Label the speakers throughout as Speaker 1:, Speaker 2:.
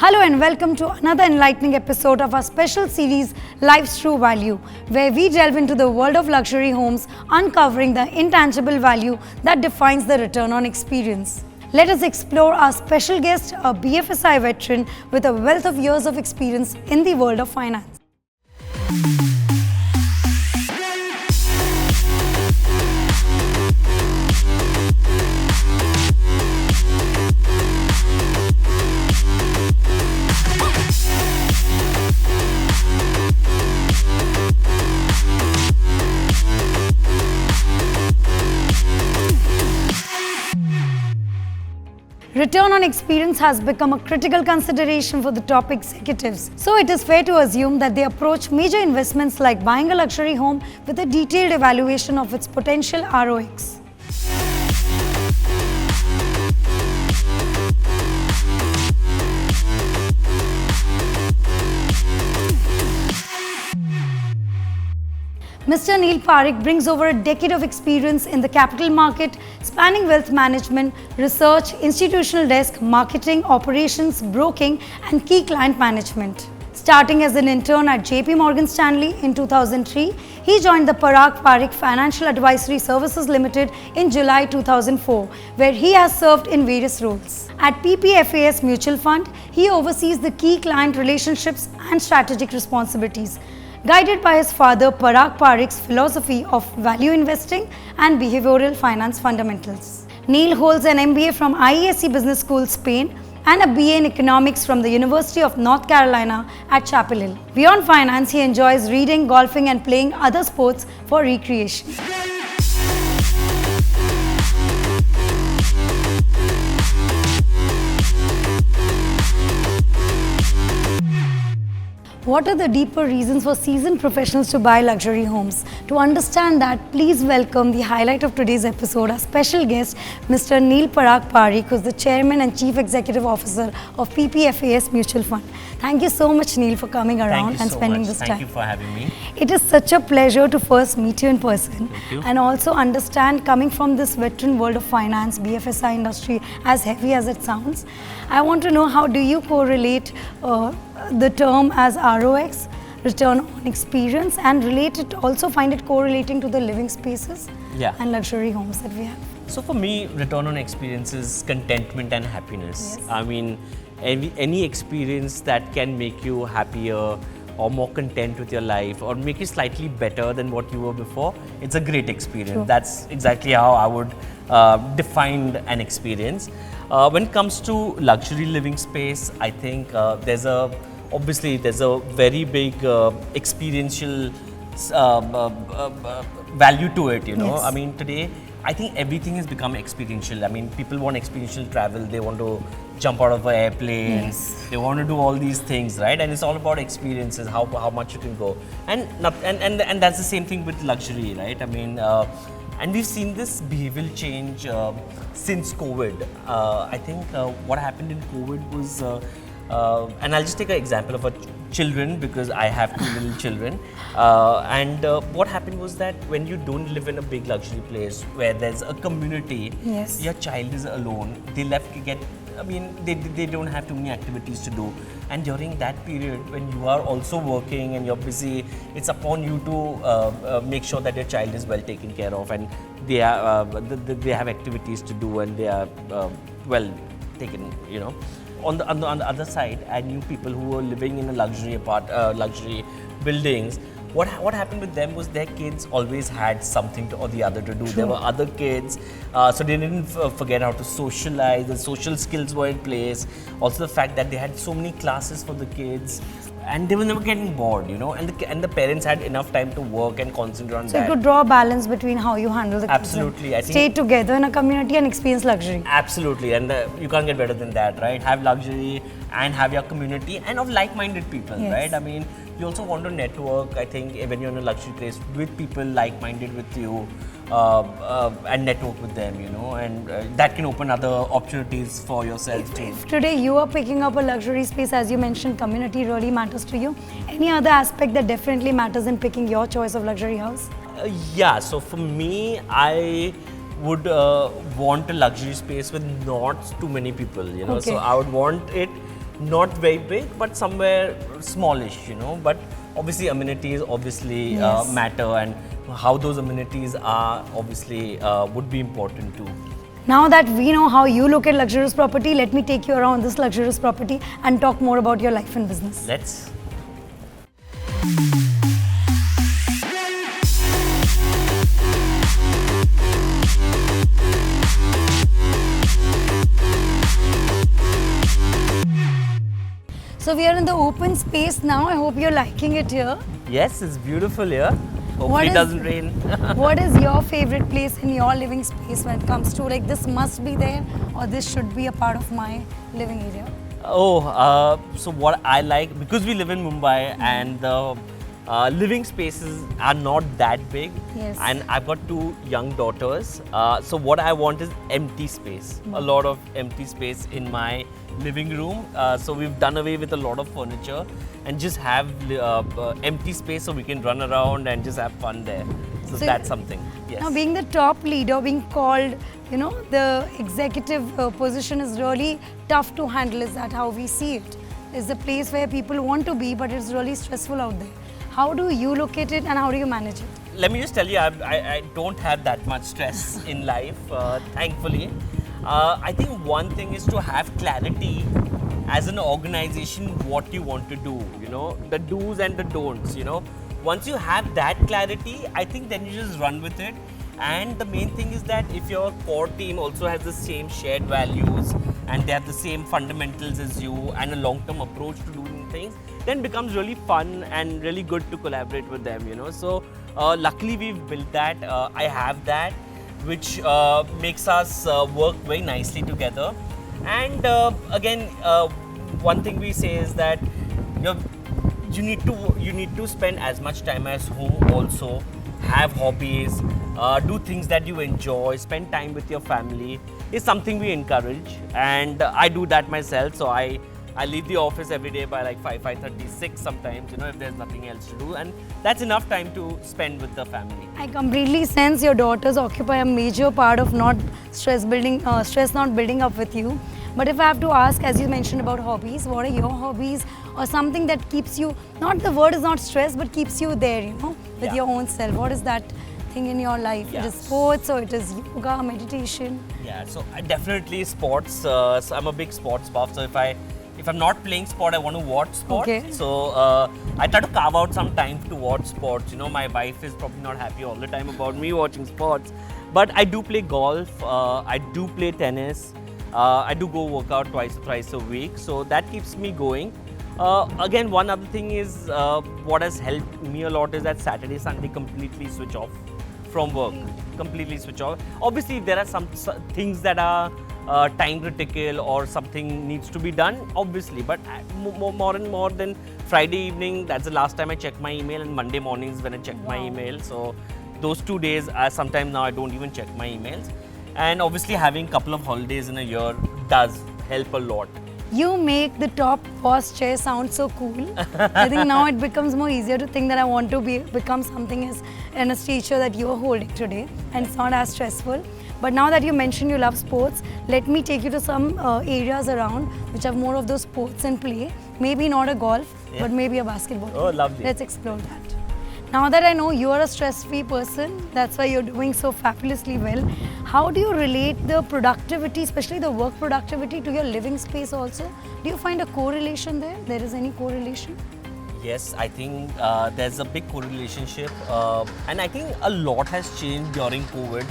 Speaker 1: Hello and welcome to another enlightening episode of our special series Life's True Value, where we delve into the world of luxury homes, uncovering the intangible value that defines the return on experience. Let us explore our special guest, a BFSI veteran with a wealth of years of experience in the world of finance. Return on experience has become a critical consideration for the top executives. So it is fair to assume that they approach major investments like buying a luxury home with a detailed evaluation of its potential ROX. Mr. Neil Parikh brings over a decade of experience in the capital market, spanning wealth management, research, institutional desk, marketing, operations, broking, and key client management. Starting as an intern at JP Morgan Stanley in 2003, he joined the Parag Parikh Financial Advisory Services Limited in July 2004, where he has served in various roles. At PPFAS Mutual Fund, he oversees the key client relationships and strategic responsibilities. Guided by his father Parag Parikh's philosophy of value investing and behavioral finance fundamentals. Neil holds an MBA from IESE Business School, Spain, and a BA in economics from the University of North Carolina at Chapel Hill. Beyond finance, he enjoys reading, golfing, and playing other sports for recreation. What are the deeper reasons for seasoned professionals to buy luxury homes? To understand that, please welcome the highlight of today's episode, our special guest, Mr. Neil Parag Parikh, who is the Chairman and Chief Executive Officer of PPFAS Mutual Fund. Thank you so much, Neil, for coming around and spending this time.
Speaker 2: Thank you for having me.
Speaker 1: It is such a pleasure to first meet you in person and also understand, coming from this veteran world of finance, BFSI industry, as heavy as it sounds. I want to know, how do you correlate the term as ROX, return on experience, and find it correlating to the living spaces and luxury homes that we have?
Speaker 2: So for me, return on experience is contentment and happiness.
Speaker 1: Yes.
Speaker 2: I mean, any experience that can make you happier or more content with your life or make you slightly better than what you were before, it's a great experience.
Speaker 1: True.
Speaker 2: That's exactly how I would define an experience. When it comes to luxury living space, I think there's a very big experiential value to it, you know.
Speaker 1: Yes.
Speaker 2: I mean, today, I think everything has become experiential. I mean, people want experiential travel. They want to jump out of an airplane.
Speaker 1: Yes.
Speaker 2: They want to do all these things, right? And it's all about experiences, how much you can go. And that's the same thing with luxury, right? I mean, and we've seen this behavioral change since COVID. I think what happened in COVID was, and I'll just take an example of children, because I have two little children. What happened was that when you don't live in a big luxury place where there's a community,
Speaker 1: Yes.
Speaker 2: your child is alone. They don't have too many activities to do. And during that period, when you are also working and you're busy, it's upon you to make sure that your child is well taken care of, and they have activities to do, and they are well taken, you know. On the other side, I knew people who were living in a luxury buildings. What happened with them was their kids always had something or the other to do.
Speaker 1: True.
Speaker 2: There were other kids, so they didn't forget how to socialize. The social skills were in place. Also, the fact that they had so many classes for the kids, and they were never getting bored, you know. And the parents had enough time to work and concentrate on that.
Speaker 1: So you could draw a balance between how you handle the kids.
Speaker 2: Absolutely.
Speaker 1: And stay together in a community and experience luxury.
Speaker 2: Absolutely, and you can't get better than that, right? Have luxury and have your community and of like-minded people,
Speaker 1: Yes.
Speaker 2: right? I mean, you also want to network, I think, when you're in a luxury place, with people like-minded with you, and network with them, you know, and that can open other opportunities for yourself too.
Speaker 1: If today you are picking up a luxury space, as you mentioned, community really matters to you. Any other aspect that definitely matters in picking your choice of luxury house?
Speaker 2: Yeah, so for me, I would want a luxury space with not too many people, you know.
Speaker 1: Okay.
Speaker 2: So I would want it not very big, but somewhere smallish, you know. But obviously amenities obviously matter, and how those amenities are obviously would be important too.
Speaker 1: Now that we know how you look at luxurious property, let me take you around this luxurious property and talk more about your life and business.
Speaker 2: Let's.
Speaker 1: So we are in the open space now. I hope you're liking it here.
Speaker 2: Yes, it's beautiful here. Hopefully it doesn't rain.
Speaker 1: What is your favorite place in your living space when it comes to like this must be there or this should be a part of my living area?
Speaker 2: Oh, so what I like, because we live in Mumbai and the living spaces are not that big,
Speaker 1: Yes.
Speaker 2: and I've got 2 young daughters. So what I want is empty space, a lot of empty space in my living room. So we've done away with a lot of furniture and just have empty space so we can run around and just have fun there. So that's something. Yes.
Speaker 1: Now, being the top leader, being called, you know, the executive position is really tough to handle. Is that how we see it? It's a place where people want to be, but it's really stressful out there. How do you look at it and how do you manage it?
Speaker 2: Let me just tell you, I don't have that much stress in life, thankfully. I think one thing is to have clarity as an organization what you want to do, you know, the do's and the don'ts, you know. Once you have that clarity, I think then you just run with it. And the main thing is that if your core team also has the same shared values and they have the same fundamentals as you and a long-term approach to doing things, then it becomes really fun and really good to collaborate with them, you know. So luckily we've built that. I have that, which makes us work very nicely together. And again, one thing we say is that you need to spend as much time as home also, have hobbies, do things that you enjoy, spend time with your family is something we encourage, and I do that myself. So I leave the office every day by like 5:30, 6 sometimes, you know, if there's nothing else to do, and that's enough time to spend with the family.
Speaker 1: I completely sense your daughters occupy a major part of stress not building up with you. But if I have to ask, as you mentioned about hobbies, what are your hobbies or something that keeps you, not the word is not stress, but keeps you there, you know, with your own self? What is that thing in your life? It is sports or it is yoga, meditation?
Speaker 2: Yeah, so I definitely sports. So I'm a big sports buff. So if I'm not playing sport, I want to watch sport.
Speaker 1: Okay.
Speaker 2: So I try to carve out some time to watch sports. You know, my wife is probably not happy all the time about me watching sports, but I do play golf. I do play tennis. I do go work out twice or thrice a week. So that keeps me going. Again, one other thing is what has helped me a lot is that Saturday, Sunday completely switch off from work. Completely switch off. Obviously, there are some things that are time critical or something needs to be done, obviously, but more and more than Friday evening, that's the last time I check my email, and Monday mornings when I check my email. So those 2 days, sometimes now I don't even check my emails. And obviously having a couple of holidays in a year does help a lot.
Speaker 1: You make the top boss chair sound so cool. I think now it becomes more easier to think that I want to become something as in a stature that you are holding today, and it's not as stressful. But now that you mentioned you love sports, let me take you to some areas around which have more of those sports in play. Maybe not a golf, but maybe a basketball.
Speaker 2: Oh, lovely.
Speaker 1: Let's explore that. Now that I know you are a stress-free person, that's why you're doing so fabulously well. How do you relate the productivity, especially the work productivity, to your living space also? Do you find a correlation there? There is any correlation?
Speaker 2: Yes, I think there's a big correlationship, and I think a lot has changed during COVID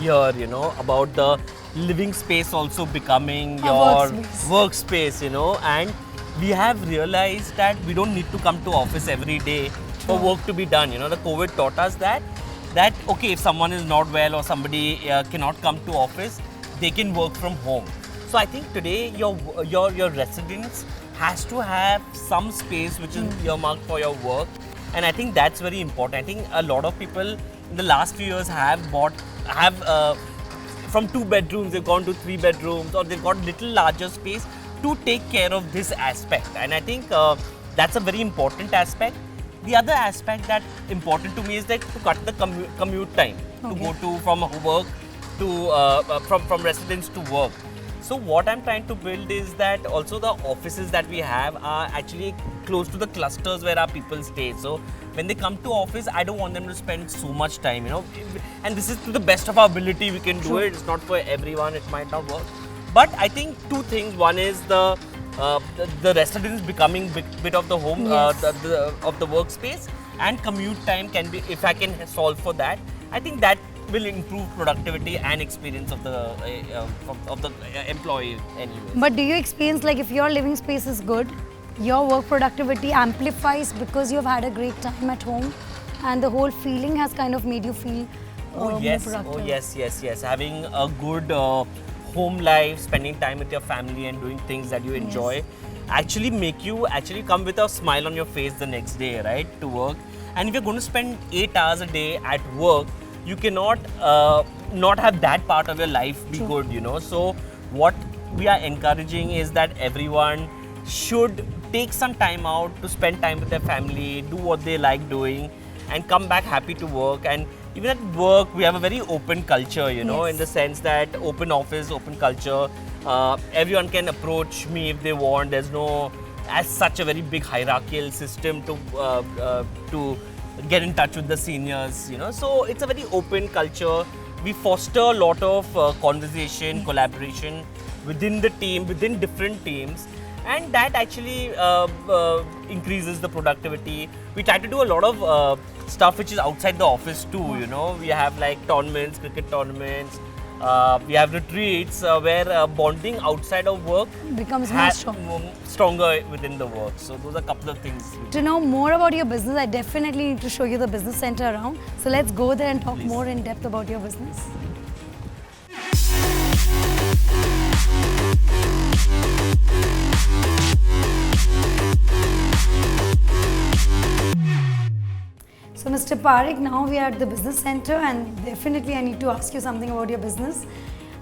Speaker 2: here, you know, about the living space also becoming your workspace, you know, and we have realized that we don't need to come to office every day for work to be done. You know, the COVID taught us that okay, if someone is not well or somebody cannot come to office, they can work from home. So I think today your residence has to have some space which is earmarked for your work, and I think that's very important. I think a lot of people in the last few years have from 2 bedrooms they've gone to 3 bedrooms, or they've got little larger space to take care of this aspect, and I think that's a very important aspect. The other aspect that's important to me is that to cut the commute time to go to from work to from residence to work. So what I'm trying to build is that also the offices that we have are actually close to the clusters where our people stay. So when they come to office, I don't want them to spend so much time, and this is to the best of our ability we can do it. It's not for everyone, it might not work. But I think two things. One is the residence becoming bit of the home, of the workspace, and commute time can be, if I can solve for that, I think that will improve productivity and experience of the employee anyway.
Speaker 1: But do you experience, like, if your living space is good, your work productivity amplifies because you've had a great time at home and the whole feeling has kind of made you feel more productive?
Speaker 2: Yes. Having a good home life, spending time with your family and doing things that you enjoy actually make you come with a smile on your face the next day, right, to work. And if you're going to spend 8 hours a day at work, you cannot not have that part of your life be good, So what we are encouraging is that everyone should take some time out to spend time with their family, do what they like doing, and come back happy to work. And even at work, we have a very open culture, in the sense that open office, open culture. Everyone can approach me if they want. There's no, as such, a very big hierarchical system to get in touch with the seniors, So it's a very open culture. We foster a lot of conversation, collaboration within the team, within different teams. And that actually increases the productivity. We try to do a lot of stuff which is outside the office too, We have like tournaments, cricket tournaments. We have retreats where bonding outside of work
Speaker 1: becomes more
Speaker 2: stronger within the work. So those are a couple of things.
Speaker 1: To know more about your business, I definitely need to show you the business center around. So let's go there and talk more in depth about your business. So Mr. Parikh, now we are at the business center and definitely I need to ask you something about your business.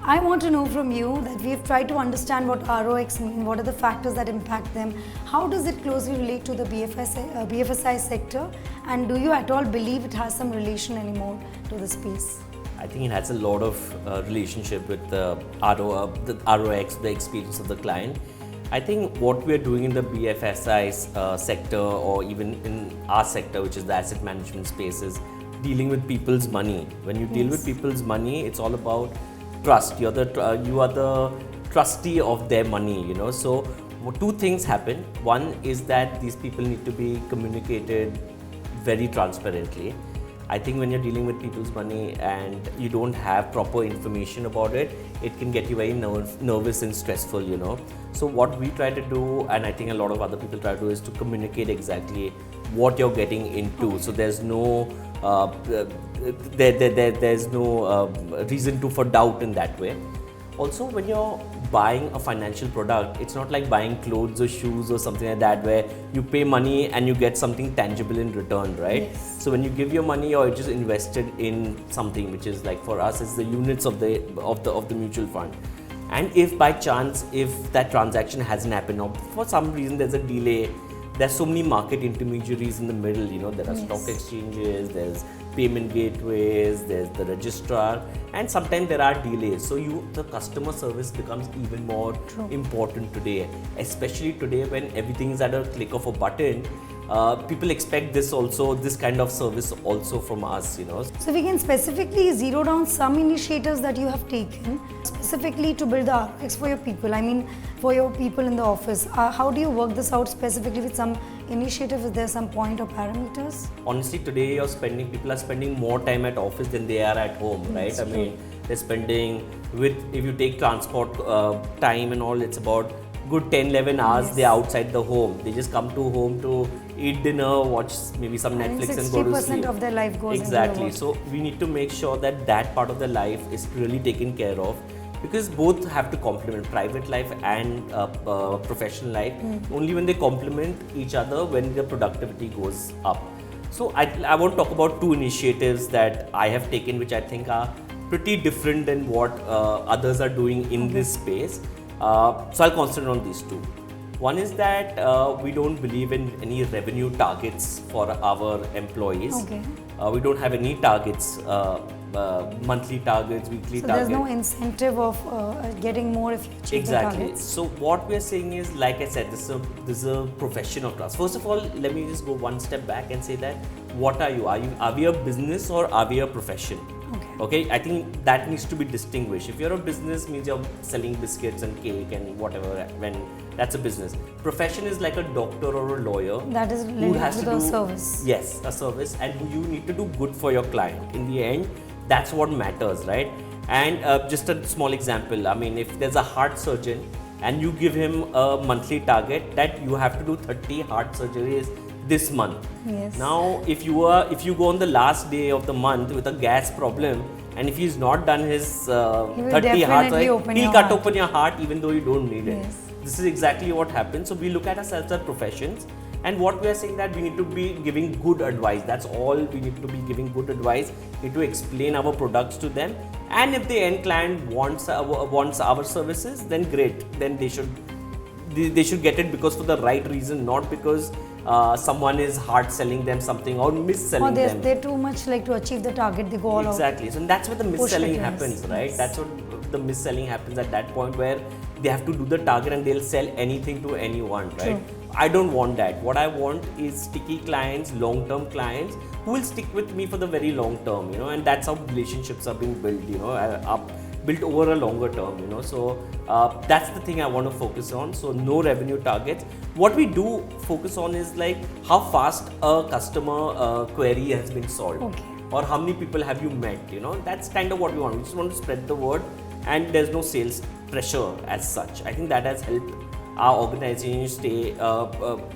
Speaker 1: I want to know from you that we have tried to understand what ROX mean, what are the factors that impact them, how does it closely relate to the BFSI sector, and do you at all believe it has some relation anymore to the space?
Speaker 2: I think it has a lot of relationship with the ROX, the experience of the client. I think what we are doing in the BFSI sector, or even in our sector, which is the asset management space, is dealing with people's money. When you deal with people's money, it's all about trust. You are the trustee of their money, So two things happen. One is that these people need to be communicated very transparently. I think when you're dealing with people's money and you don't have proper information about it, it can get you very nervous and stressful, So what we try to do, and I think a lot of other people try to do, is to communicate exactly what you're getting into. So there's no there's no reason for doubt in that way. Also, when you're buying a financial product, it's not like buying clothes or shoes or something like that where you pay money and you get something tangible in return, right?
Speaker 1: Yes.
Speaker 2: So when you give your money, or just invested in something, which is like, for us, is the units of the mutual fund. And if by chance, if that transaction hasn't happened, or for some reason there's a delay, there's so many market intermediaries in the middle, There are stock exchanges, there's payment gateways, there's the registrar, and sometimes there are delays. So the customer service becomes even more important today, especially today when everything is at a click of a button. People expect this kind of service also from us,
Speaker 1: So we can specifically zero down some initiatives that you have taken specifically to build the ROX for your people. I mean, for your people in the office. How do you work this out specifically with some initiative? Is there some point or parameters?
Speaker 2: Honestly, today people are spending more time at office than they are at home, right? I mean, they're spending if you take transport time and all, it's about good 10-11 hours they're outside the home. They just come to home to eat dinner, watch maybe some Netflix and go to sleep.
Speaker 1: 60% of their life goes
Speaker 2: exactly.
Speaker 1: into
Speaker 2: So we need to make sure that part of their life is really taken care of, because both have to complement private life and professional life. Only when they complement each other, when their productivity goes up. So I want to talk about two initiatives that I have taken, which I think are pretty different than what others are doing in this space. So I'll concentrate on these two. One is that we don't believe in any revenue targets for our employees.
Speaker 1: Okay.
Speaker 2: We don't have any targets monthly targets, weekly
Speaker 1: So
Speaker 2: targets.
Speaker 1: there's no incentive of getting more if you achieve the
Speaker 2: Exactly.
Speaker 1: targets.
Speaker 2: So what we are saying is, like I said, this is a profession of trust. First of all, let me just go one step back and say that what are you? Are we a business or are we a profession? Okay, I think that needs to be distinguished. If you're a business, means you're selling biscuits and cake and whatever, when that's a business. Profession is like a doctor or a lawyer.
Speaker 1: That is related to the service.
Speaker 2: Yes, a service, and you need to do good for your client. In the end, that's what matters, right? And just a small example, I mean, if there's a heart surgeon and you give him a monthly target that you have to do 30 heart surgeries this month.
Speaker 1: Yes.
Speaker 2: Now, if you go on the last day of the month with a gas problem, and if he's not done his 30 heart, he'll cut open your heart even though you don't need it.
Speaker 1: Yes.
Speaker 2: This is exactly what happens. So we look at ourselves as professions, and what we are saying that we need to be giving good advice. That's all. We need to be giving good advice. We need to explain our products to them, and if the end client wants our services, then great. Then they should get it because for the right reason, not because someone is hard selling them something or mis-selling them.
Speaker 1: They're too much like to achieve the target, they go all out.
Speaker 2: Exactly. So that's where the mis-selling happens, right?
Speaker 1: Yes.
Speaker 2: That's what the mis-selling happens at that point, where they have to do the target and they'll sell anything to anyone, right?
Speaker 1: True.
Speaker 2: I don't want that. What I want is sticky clients, long-term clients who will stick with me for the very long term, and that's how relationships are being built, built over a longer term, so that's the thing I want to focus on. So no revenue targets. What we do focus on is like how fast a customer query has been solved,
Speaker 1: Okay.
Speaker 2: or how many people have you met. That's kind of what we want. We just want to spread the word, and there's no sales pressure as such. I think that has helped our organization stay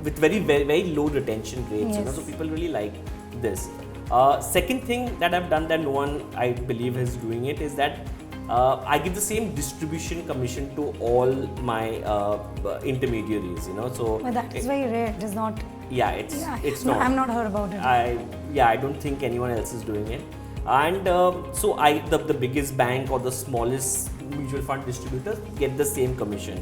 Speaker 2: with very, very, very low retention rates.
Speaker 1: Yes.
Speaker 2: So people really like this. Second thing that I've done that no one, I believe, is doing it is that I give the same distribution commission to all my intermediaries. So
Speaker 1: But that is very rare. It is not.
Speaker 2: yeah, it's
Speaker 1: no,
Speaker 2: not.
Speaker 1: I'm not heard about it.
Speaker 2: I don't think anyone else is doing it. And so the biggest bank or the smallest mutual fund distributors get the same commission.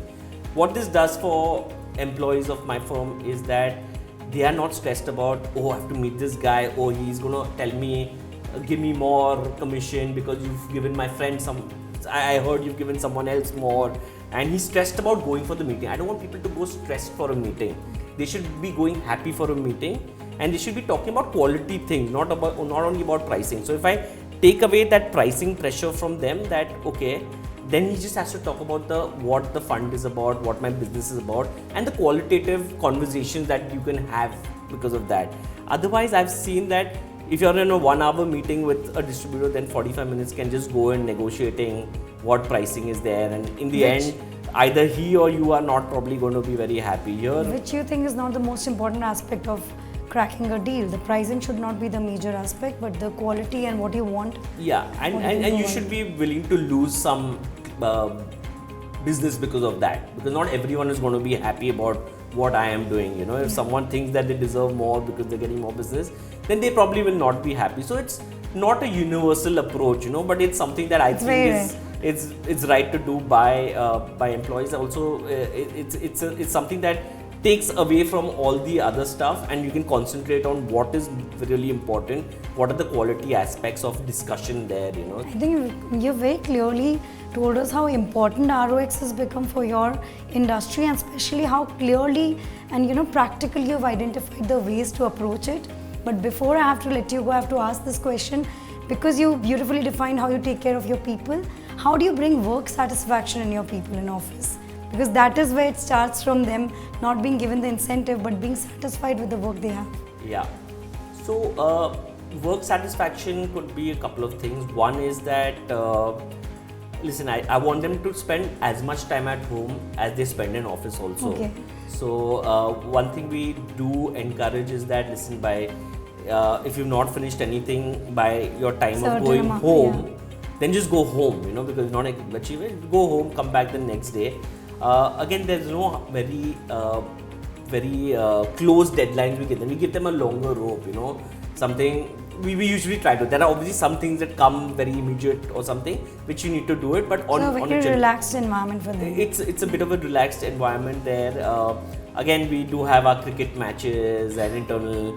Speaker 2: What this does for employees of my firm is that they are not stressed about, oh, I have to meet this guy, oh, he's gonna tell me, give me more commission because you've given my friend some, I heard you've given someone else more, and he's stressed about going for the meeting. I don't want people to go stressed for a meeting. They should be going happy for a meeting, and they should be talking about quality things, not only about pricing. So if I take away that pricing pressure from them, that okay, then he just has to talk about what the fund is about, what my business is about, and the qualitative conversations that you can have because of that. Otherwise, I've seen that if you're in a 1 hour meeting with a distributor, then 45 minutes can just go in negotiating what pricing is there, and in the end, either he or you are not probably going to be very happy here.
Speaker 1: Which you think is not the most important aspect of cracking a deal. The pricing should not be the major aspect, but the quality and what you want.
Speaker 2: Yeah, and you should be willing to lose some business because of that, because not everyone is going to be happy about what I am doing. If someone thinks that they deserve more because they're getting more business, then they probably will not be happy. So it's not a universal approach, but it's something that I think it's right to do by employees. Also, it's something that takes away from all the other stuff, and you can concentrate on what is really important, what are the quality aspects of discussion there.
Speaker 1: I think you've very clearly told us how important ROX has become for your industry, and especially how clearly and practically you've identified the ways to approach it. But before I have to let you go, I have to ask this question, because you beautifully defined how you take care of your people. How do you bring work satisfaction in your people in office? Because that is where it starts, from them not being given the incentive but being satisfied with the work they have.
Speaker 2: Yeah. So work satisfaction could be a couple of things. One is that listen, I want them to spend as much time at home as they spend in office also.
Speaker 1: Okay.
Speaker 2: So one thing we do encourage is that, listen, if you've not finished anything by your time of going home, then just go home, because you're not achieving it. Go home, come back the next day. Again, there's no very close deadlines we give them. We give them a longer rope, something we usually try to. There are obviously some things that come very immediate or something which you need to do it, but on
Speaker 1: a very relaxed environment for them.
Speaker 2: It's a bit of a relaxed environment there. Again, we do have our cricket matches and internal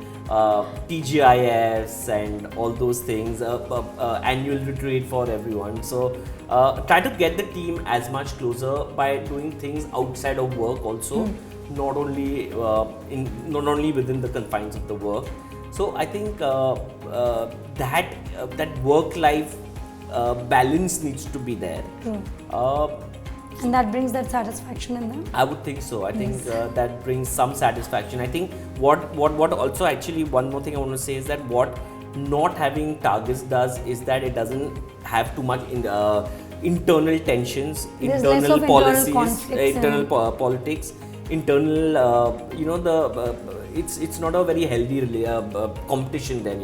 Speaker 2: TGIFs and all those things, annual retreat for everyone. So try to get the team as much closer by doing things outside of work also, not only within the confines of the work. So I think that work-life balance needs to be there.
Speaker 1: And that brings that satisfaction in them?
Speaker 2: I would think so. I think that brings some satisfaction. I think what also actually one more thing I want to say is that what not having targets does is that it doesn't have too much internal tensions, internal policies, internal politics, internal it's not a very healthy competition then,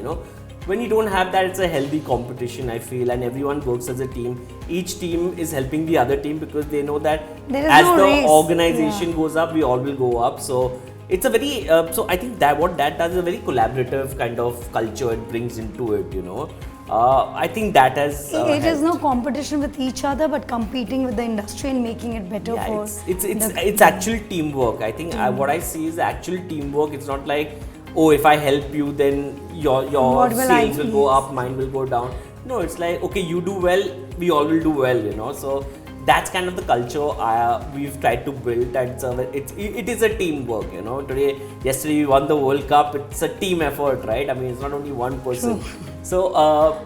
Speaker 2: When you don't have that, it's a healthy competition, I feel, and everyone works as a team. Each team is helping the other team because they know that as the organization goes up, we all will go up. So it's a very, so I think that what that does is a very collaborative kind of culture it brings into it, I think that has.
Speaker 1: It is no competition with each other, but competing with the industry and making it better for.
Speaker 2: It's actual teamwork. I think what I see is actual teamwork. It's not like, oh, if I help you, then your sales will go up, mine will go down. No, it's like, okay, you do well, we all will do well, So that's kind of the culture we've tried to build. And it is a teamwork, Yesterday we won the World Cup. It's a team effort, right? I mean, it's not only one person.
Speaker 1: True.
Speaker 2: So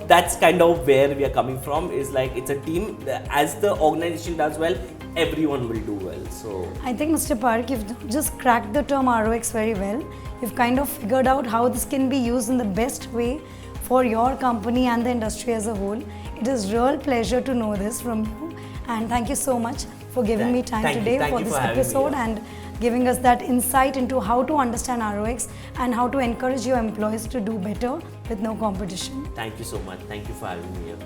Speaker 2: that's kind of where we are coming from. Is like it's a team. As the organization does well, everyone will do well. So
Speaker 1: I think, Mr. Parikh, you've just cracked the term ROX very well. You've kind of figured out how this can be used in the best way for your company and the industry as a whole. It is real pleasure to know this from you, and thank you so much for giving me time today for this episode and giving us that insight into how to understand ROX and how to encourage your employees to do better with no competition.
Speaker 2: Thank you so much. Thank you for having me here.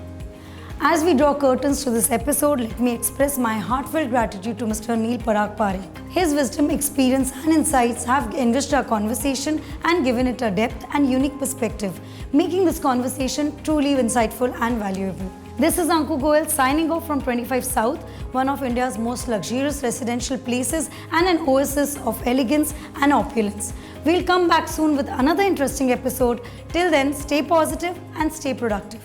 Speaker 1: As we draw curtains to this episode, let me express my heartfelt gratitude to Mr. Parag Parikh. His wisdom, experience and insights have enriched our conversation and given it a depth and unique perspective, making this conversation truly insightful and valuable. This is Anku Goel signing off from 25 South, one of India's most luxurious residential places and an oasis of elegance and opulence. We'll come back soon with another interesting episode. Till then, stay positive and stay productive.